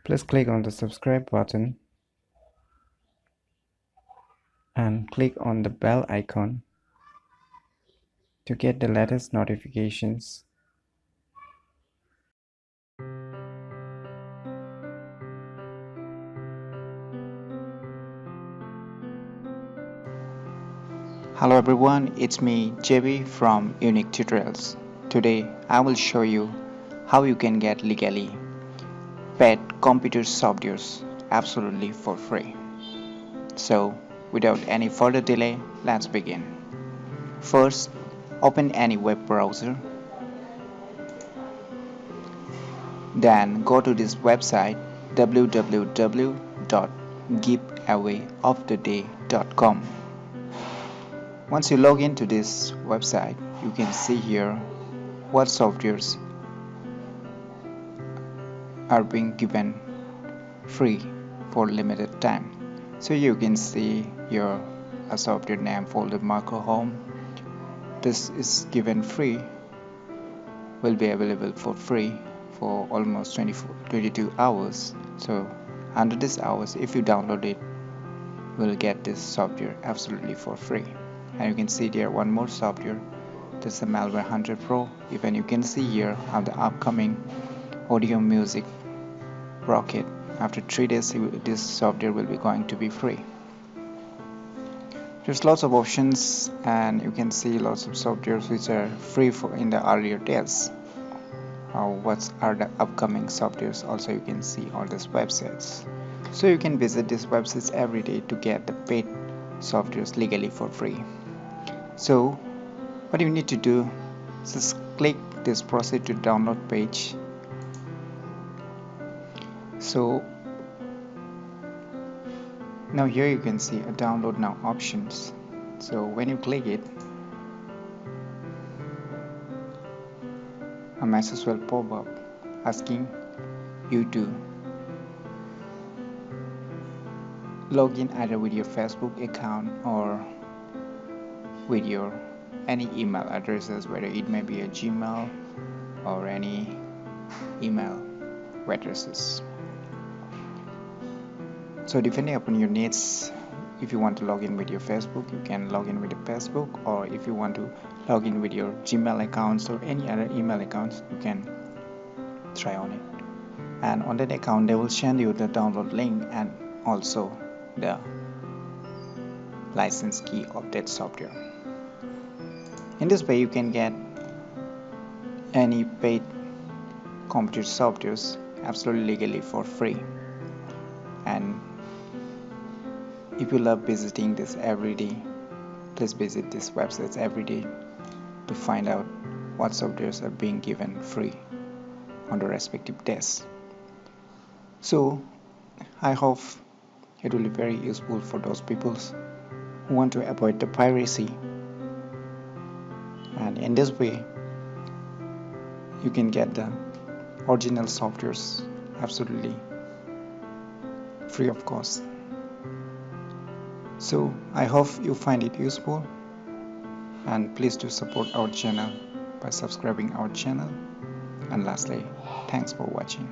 Please click on the subscribe button and click on the bell icon to get the latest notifications. Hello everyone, it's me JB from Unique Tutorials. Today I will show you how you can get legally paid computer softwares absolutely for free. So without any further delay, let's begin. First, open any web browser. Then go to this website www.giveawayoftheday.com. Once you log into this website, you can see here what softwares are being given free for limited time. So you can see here a software name folder Macro Home. This is given free, will be available for free for almost 22 hours. So under these hours, if you download it, you will get this software absolutely for free. And you can see there one more software, this is the Malware Hunter Pro. Even you can see here on the upcoming audio music Rocket. After 3 days, this software will be going to be free. There's lots of options, and you can see lots of softwares which are free for in the earlier days. What are the upcoming softwares? Also, you can see all these websites. So you can visit these websites every day to get the paid softwares legally for free. So what you need to do is just click this proceed to download page. So now here you can see a download now options. So when you click it, a message will pop up asking you to log in either with your Facebook account or with your any email addresses, whether it may be a Gmail or any email addresses. So depending upon your needs, if you want to log in with your Facebook, you can log in with your Facebook, or if you want to log in with your Gmail accounts or any other email accounts, you can try on it. And on that account, they will send you the download link and also the license key of that software. In this way, you can get any paid computer softwares absolutely legally for free. And if you love visiting this every day, please visit these websites every day to find out what softwares are being given free on the respective days. So I hope it will be very useful for those people who want to avoid the piracy. And in this way, you can get the original softwares absolutely free of cost. So I hope you find it useful, and please do support our channel by subscribing our channel. And lastly, thanks for watching.